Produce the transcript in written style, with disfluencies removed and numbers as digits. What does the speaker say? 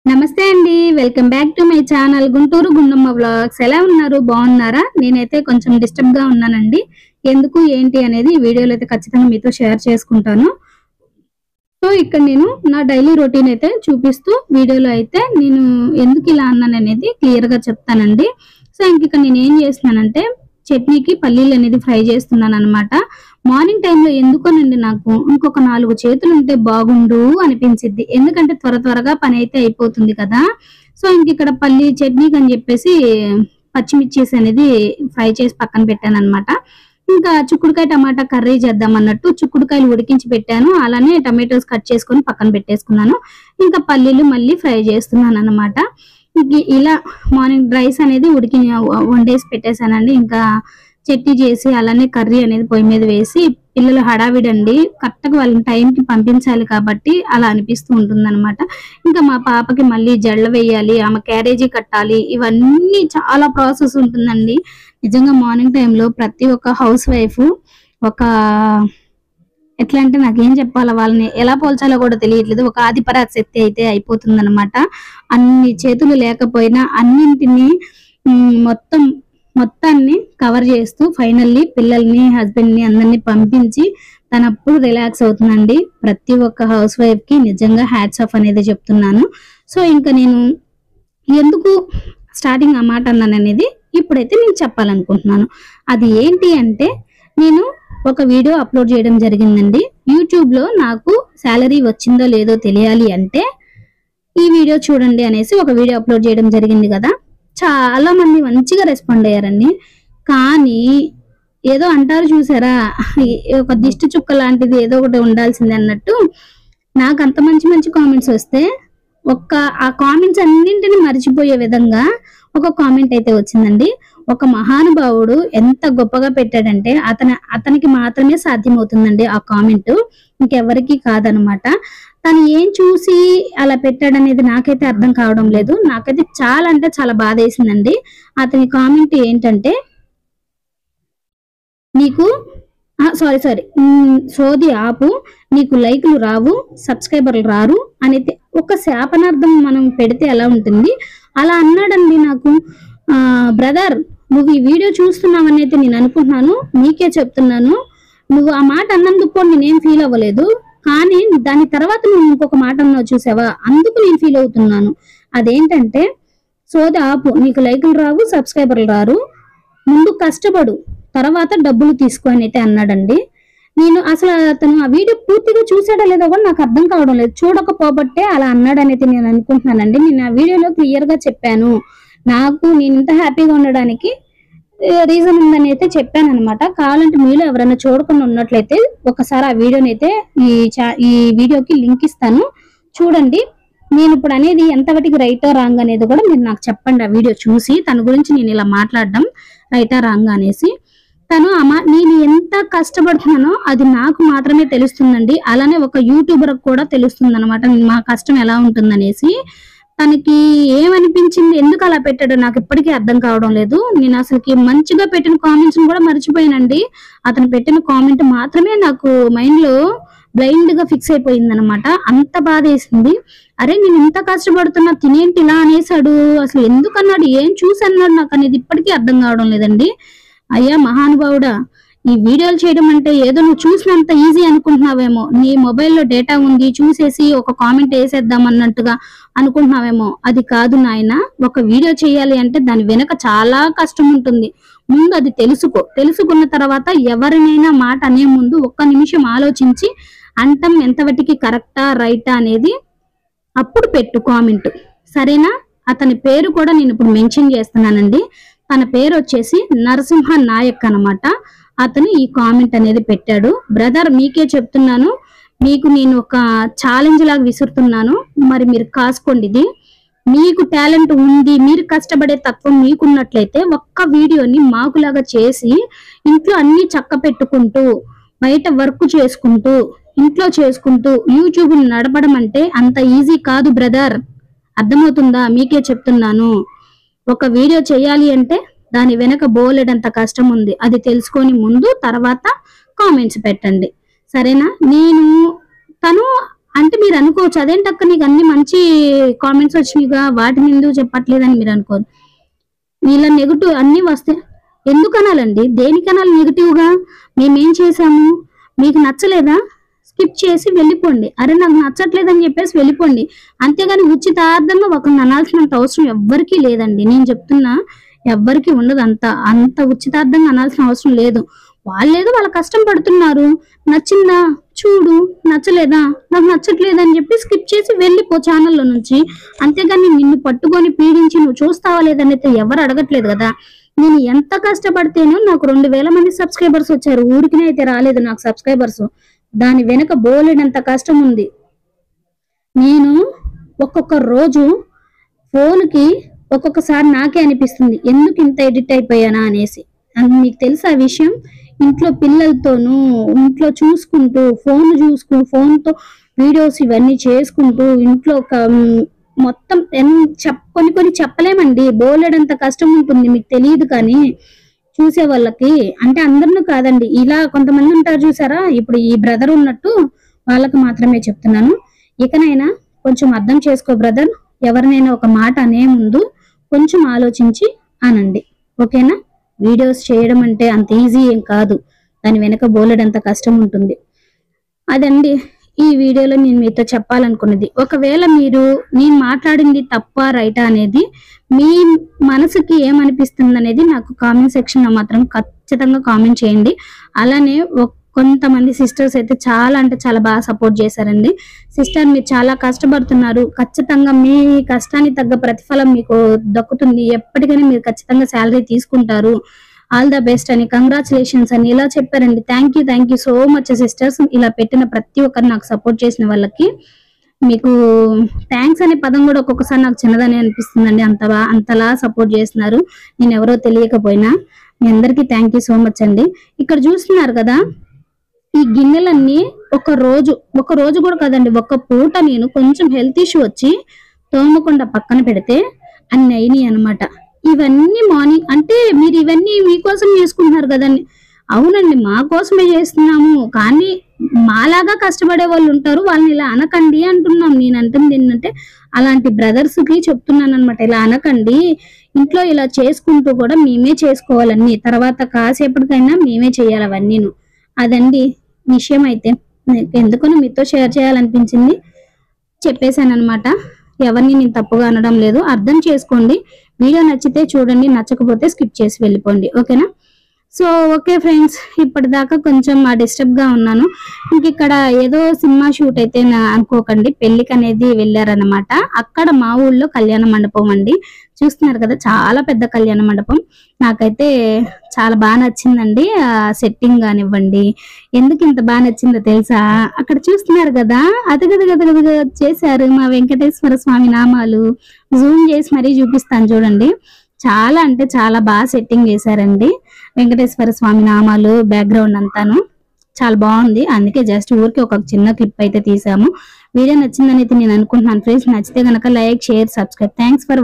నమస్తే అండి. Welcome back to my channel Guntur Gundamma vlogs. ఎలా ఉన్నారు? బాగున్నారా? నేనైతే కొంచెం డిస్టర్బ్ గా ఉన్నానండి. ఎందుకు ఏంటి అనేది ఈ వీడియోలో అయితే ఖచ్చితంగా మీతో షేర్ చేసుకుంటాను. సో ఇక్కడ నేను నా డైలీ రొటీన్ అయితే చూపిస్తూ వీడియోలో అయితే నేను ఎందుకు ఇలా అన్నాను అనేది క్లియర్ గా చెప్తానండి. సో ఇక్కడ నేను ఏం చేస్తున్నానంటే చట్నీకి పల్లీలు అనేది ఫ్రై చేస్తున్నాను అనమాట. మార్నింగ్ టైంలో ఎందుకోనండి నాకు ఇంకొక 4 చేతులు ఉంటే బాగుండు అనిపించిద్ది. ఎందుకంటే త్వరగా పని అయితే అయిపోతుంది కదా. సో ఇక్కడ పల్లీ చట్నీకి అని చెప్పేసి పచ్చిమిర్చీస్ అనేది ఫ్రై చేసి పక్కన పెట్టాను అనమాట. ఇంకా చిక్కుడుకాయ టమాటా కర్రీ చేద్దాం అన్నట్టు చిక్కుడుకాయలు ఉడికించి పెట్టాను. అలానే టమాటోస్ కట్ చేసుకొని పక్కన పెట్టేసుకున్నాను. ఇంకా పల్లీలు మళ్ళీ ఫ్రై చేస్తున్నాను అనమాట. ఇలా మార్నింగ్ రైస్ అనేది వండేసి పెట్టేశానండి. ఇంకా చట్నీ చేసి అలానే కర్రీ అనేది పొయ్యి మీద వేసి పిల్లలు హడావిడండి కరెక్ట్గా వాళ్ళని టైంకి పంపించాలి కాబట్టి అలా అనిపిస్తూ ఉంటుంది అనమాట. ఇంకా మా పాపకి మళ్ళీ జడలు వేయాలి, ఆమె క్యారేజీ కట్టాలి, ఇవన్నీ చాలా ప్రాసెస్ ఉంటుందండి. నిజంగా మార్నింగ్ టైంలో ప్రతి ఒక్క హౌస్ వైఫ్ ఒక ఎట్లా అంటే నాకేం చెప్పాలా, వాళ్ళని ఎలా పోల్చాలో కూడా తెలియట్లేదు, ఒక ఆదిపరాశక్తి అయితే అయిపోతుంది అనమాట. అన్ని చేతులు లేకపోయినా అన్నింటినీ మొత్తాన్ని కవర్ చేస్తూ ఫైనల్లీ పిల్లల్ని హస్బెండ్ ని అందరినీ పంపించి తనప్పుడు రిలాక్స్ అవుతుందండి. ప్రతి ఒక్క హౌస్ వైఫ్ కి నిజంగా హ్యాట్స్ ఆఫ్ అనేది చెప్తున్నాను. సో ఇంకా నేను ఎందుకు స్టార్టింగ్ ఆ మాట అన్నాను అనేది ఇప్పుడైతే నేను చెప్పాలనుకుంటున్నాను. అది ఏంటి అంటే నేను ఒక వీడియో అప్లోడ్ చేయడం జరిగిందండి. యూట్యూబ్ లో నాకు శాలరీ వచ్చిందో లేదో తెలియాలి అంటే ఈ వీడియో చూడండి అనేసి ఒక వీడియో అప్లోడ్ చేయడం జరిగింది కదా. చాలా మంది మంచిగా రెస్పాండ్ అయ్యారండి. కానీ ఏదో అంటారు చూసారా, ఒక దిష్టి చుక్క లాంటిది ఏదో ఒకటి ఉండాల్సిందే అన్నట్టు నాకు అంత మంచి కామెంట్స్ వస్తే ఆ కామెంట్స్ అన్నింటినీ మర్చిపోయే విధంగా ఒక కామెంట్ అయితే వచ్చిందండి. ఒక మహానుభావుడు ఎంత గొప్పగా పెట్టాడంటే అతనికి మాత్రమే సాధ్యమవుతుందండి ఆ కామెంట్, ఇంకెవరికి కాదనమాట. తను ఏం చూసి అలా పెట్టాడనేది నాకైతే అర్థం కావడం లేదు. నాకైతే చాలా అంటే చాలా బాధ వేసిందండి. అతని కామెంట్ ఏంటంటే, నీకు సారీ సోది ఆపు, నీకు లైకులు రావు, సబ్స్క్రైబర్లు రారు అనేది ఒక శాపనార్థం మనం పెడితే ఎలా ఉంటుంది అలా అన్నాడండి నాకు. బ్రదర్, నువ్వు ఈ వీడియో చూస్తున్నావని అయితే నేను అనుకుంటున్నాను, నీకే చెప్తున్నాను. నువ్వు ఆ మాట అన్నందుకు నేనేం ఫీల్ అవ్వలేదు, కానీ దాని తర్వాత నువ్వు ఇంకొక మాట అన్నావు చూసావా, అందుకు నేను ఫీల్ అవుతున్నాను. అదేంటంటే, సోది ఆపు, నీకు లైకులు రావు, సబ్స్క్రైబర్లు రారు, ముందు కష్టపడు, తర్వాత డబ్బులు తీసుకో అని అయితే అన్నాడండి. నేను అసలు అతను ఆ వీడియో పూర్తిగా చూసాడో లేదో కూడా నాకు అర్థం కావడం లేదు. చూడకపోబట్టే అలా అన్నాడనైతే నేను అనుకుంటున్నానండి. నేను ఆ వీడియోలో క్లియర్ గా చెప్పాను, నేను ఇంత హ్యాపీగా ఉండడానికి రీజన్ ఉందని అయితే చెప్పాను అనమాట. కావాలంటే మీలో ఎవరైనా చూడకుండా ఉన్నట్లయితే ఒకసారి ఆ వీడియోని అయితే ఈ వీడియోకి లింక్ ఇస్తాను, చూడండి. నేను ఇప్పుడు అనేది ఎంతవరకు రైటా రాంగ్ అనేది కూడా మీరు నాకు చెప్పండి. ఆ వీడియో చూసి తన గురించి నేను ఇలా మాట్లాడడం రైటా రాంగ్ అనేసి. నేను ఎంత కష్టపడుతున్నానో అది నాకు మాత్రమే తెలుస్తుందండి. అలానే ఒక యూట్యూబర్ కూడా తెలుస్తుంది అనమాట మా కష్టం ఎలా ఉంటుందనేసి. తనకి ఏమనిపించింది, ఎందుకు అలా పెట్టాడో నాకు ఇప్పటికీ అర్థం కావడం లేదు. నేను అసలుకి మంచిగా పెట్టిన కామెంట్స్ కూడా మర్చిపోయానండి. అతను పెట్టిన కామెంట్ మాత్రమే నాకు మైండ్ లో బ్లైండ్ గా ఫిక్స్ అయిపోయింది అనమాట. అంత బాధ వేసింది. అరే నేను ఇంత కష్టపడుతున్నా, తినేంటి ఇలా అనేసాడు, అసలు ఎందుకు అన్నాడు, ఏం చూసి అన్నాడు నాకు అనేది ఇప్పటికీ అర్థం కావడం లేదండి. అయ్యా మహానుభావుడా, ఈ వీడియోలు చేయడం అంటే ఏదో నువ్వు చూసినంత ఈజీ అనుకుంటున్నావేమో, నీ మొబైల్లో డేటా ఉంది చూసేసి ఒక కామెంట్ వేసేద్దాం అన్నట్టుగా అనుకుంటున్నావేమో. అది కాదు నాయన. ఒక వీడియో చేయాలి అంటే దాని వెనక చాలా కష్టం ఉంటుంది. ముందు అది తెలుసుకున్న తర్వాత ఎవరినైనా మాట అనే ముందు ఒక్క నిమిషం ఆలోచించి అంటం ఎంతవరకు కరెక్టా రైటా అనేది అప్పుడు పెట్టు కామెంట్, సరేనా? అతని పేరు కూడా నేను ఇప్పుడు మెన్షన్ చేస్తున్నానండి. తన పేరు వచ్చేసి నరసింహ నాయక్ అనమాట. అతను ఈ కామెంట్ అనేది పెట్టాడు. బ్రదర్, మీకే చెప్తున్నాను, మీకు నేను ఒక ఛాలెంజ్ లాగా విసురుతున్నాను, మరి మీరు కాసుకోండి. ఇది మీకు టాలెంట్ ఉంది, మీరు కష్టపడే తత్వం మీకున్నట్లయితే ఒక్క వీడియోని మాకులాగా చేసి ఇంట్లో అన్ని చక్క పెట్టుకుంటూ బయట వర్క్ చేసుకుంటూ ఇంట్లో చేసుకుంటూ యూట్యూబ్ నడపడం అంటే అంత ఈజీ కాదు బ్రదర్, అర్థమవుతుందా? మీకే చెప్తున్నాను. ఒక వీడియో చేయాలి అంటే దాని వెనక బోలెడంత కష్టం ఉంది. అది తెలుసుకొని ముందు తర్వాత కామెంట్స్ పెట్టండి, సరేనా? తను అంటే మీరు అనుకోవచ్చు, అదేంటక్క నీకు అన్ని మంచి కామెంట్స్ వచ్చినాయిగా, వాటిని ఎందుకు చెప్పట్లేదని మీరు అనుకోదు. ఇలా నెగిటివ్ అన్ని వస్తాయి. ఎందుకు అనాలండి? దేనికి అనాలి నెగిటివ్ గా? మేమేం చేసాము? మీకు నచ్చలేదా? స్కిప్ చేసి వెళ్ళిపోండి. అరే నాకు నచ్చట్లేదని చెప్పేసి వెళ్ళిపోండి. అంతేగాని ఉచితార్థంగా ఒకరిని అనాల్సినంత అవసరం ఎవ్వరికీ లేదండి. నేను చెప్తున్నా, ఎవ్వరికి ఉండదు. అంత ఉచితార్థంగా అనాల్సిన అవసరం లేదు. వాళ్ళేదో వాళ్ళ కష్టం పడుతున్నారు. నచ్చిందా చూడు, నచ్చలేదా నాకు నచ్చట్లేదని చెప్పి స్కిప్ చేసి వెళ్ళిపో ఛానల్లో నుంచి. అంతేగాని నిన్ను పట్టుకొని పీడించి నువ్వు చూస్తావా లేదనైతే ఎవరు అడగట్లేదు కదా. నేను ఎంత కష్టపడితేనో నాకు 2000 మంది సబ్స్క్రైబర్స్ వచ్చారు. ఊరికినే అయితే రాలేదు నాకు సబ్స్క్రైబర్స్. దాని వెనుక బోలెడంత కష్టం ఉంది. నేను ఒక్కొక్క రోజు ఫోన్కి ఒక్కొక్కసారి నాకే అనిపిస్తుంది ఎందుకు ఇంత ఎడిట్ అయిపోయానా అనేసి. మీకు తెలుసా ఆ విషయం? ఇంట్లో పిల్లలతోనూ ఇంట్లో చూసుకుంటూ ఫోన్తో వీడియోస్ ఇవన్నీ చేసుకుంటూ ఇంట్లో మొత్తం కొన్ని చెప్పలేమండి. బోలెడంత కష్టం ఉంటుంది, మీకు తెలియదు కానీ చూసే వాళ్ళకి. అంటే అందరినూ కాదండి, ఇలా కొంతమంది ఉంటారు చూసారా, ఇప్పుడు ఈ బ్రదర్ ఉన్నట్టు వాళ్ళకి మాత్రమే చెప్తున్నాను. ఇకనైనా కొంచెం అర్థం చేసుకో బ్రదర్. ఎవరినైనా ఒక మాట అనే ముందు కొంచెం ఆలోచించి అనండి, ఓకేనా? వీడియోస్ చేయడం అంటే అంత ఈజీ ఏం కాదు, దాని వెనక బోలెడంత కష్టం ఉంటుంది. అదండి ఈ వీడియోలో నేను మీతో చెప్పాలనుకున్నది. ఒకవేళ నేను మాట్లాడింది తప్ప రైటా అనేది మీ మనసుకి ఏమనిపిస్తుంది అనేది నాకు కామెంట్ సెక్షన్ లో మాత్రం ఖచ్చితంగా కామెంట్ చేయండి. అలానే కొంతమంది సిస్టర్స్ అయితే చాలా అంటే చాలా బాగా సపోర్ట్ చేశారండి. సిస్టర్ మీరు చాలా కష్టపడుతున్నారు, ఖచ్చితంగా మీ కష్టానికి తగ్గ ప్రతిఫలం మీకు దక్కుతుంది, ఎప్పటికైనా మీరు ఖచ్చితంగా శాలరీ తీసుకుంటారు, ఆల్ ద బెస్ట్ అని, కంగ్రాచులేషన్స్ అని ఇలా చెప్పారండి. Thank you so much sisters. ఇలా పెట్టిన ప్రతి ఒక్కరు నాకు సపోర్ట్ చేసిన వాళ్ళకి మీకు థ్యాంక్స్ అనే పదం కూడా ఒక్కొక్కసారి నాకు చిన్నదని అనిపిస్తుందండి. అంతలా సపోర్ట్ చేస్తున్నారు, నేను ఎవరో తెలియకపోయినా. మీ అందరికీ థ్యాంక్ యూ సో మచ్ అండి. ఇక్కడ చూస్తున్నారు కదా, ఈ గిన్నెలన్నీ ఒక రోజు కూడా కాదండి, ఒక పూట నేను కొంచెం హెల్త్ ఇష్యూ వచ్చి తోమకుండా పక్కన పెడితే అన్ని అయినాయి అనమాట. ఇవన్నీ మార్నింగ్ అంటే మీరు ఇవన్నీ మీకోసం చేసుకుంటున్నారు కదండి. అవునండి, మా కోసమే చేస్తున్నాము, కానీ మాలాగా కష్టపడే వాళ్ళు ఉంటారు, వాళ్ళని ఇలా అనకండి అంటున్నాం. నేను అంటుంది ఏంటంటే అలాంటి బ్రదర్స్ కి చెప్తున్నాను అనమాట, ఇలా అనకండి, ఇంట్లో ఇలా చేసుకుంటూ కూడా మేమే చేసుకోవాలన్నీ, తర్వాత కాసేపటికైనా మేమే చేయాలి అవన్నీను. అదండి విషయం. అయితే ఎందుకో మీతో షేర్ చేయాలనిపించింది, చెప్పేశాను అనమాట. ఎవరిని నేను తప్పుగా అనడం లేదు, అర్థం చేసుకోండి. వీడియో నచ్చితే చూడండి, నచ్చకపోతే స్కిప్ చేసి వెళ్ళిపోండి, ఓకేనా? సో ఓకే ఫ్రెండ్స్, ఇప్పటిదాకా కొంచెం డిస్టర్బ్ గా ఉన్నాను. ఇంక ఇక్కడ ఏదో సినిమా షూట్ అయితే అనుకోకండి, పెళ్లికి అనేది వెళ్ళారనమాట. అక్కడ మా ఊళ్ళో కళ్యాణ మండపం అండి, చూస్తున్నారు కదా, చాలా పెద్ద కళ్యాణ మండపం. నాకైతే చాలా బాగా నచ్చిందండి. సెట్టింగ్ కానివ్వండి, ఎందుకు ఇంత బాగా నచ్చిందో తెలుసా? అక్కడ చూస్తున్నారు కదా, అదగదగదగదగ చేశారు మా వెంకటేశ్వర స్వామి నామాలు. జూమ్ చేసి మరీ చూపిస్తాను చూడండి. చాలా అంటే చాలా బాగా సెట్టింగ్ చేశారండి. వెంకటేశ్వర స్వామి నామాలు, బ్యాక్గ్రౌండ్ అంతాను చాలా బాగుంది. అందుకే జస్ట్ ఊరికి ఒక చిన్న క్లిప్ అయితే తీసాము. వీడియో నచ్చిందని అయితే నేను అనుకుంటున్నాను ఫ్రెండ్స్. నచ్చితే కనుక like, share, subscribe. Thanks for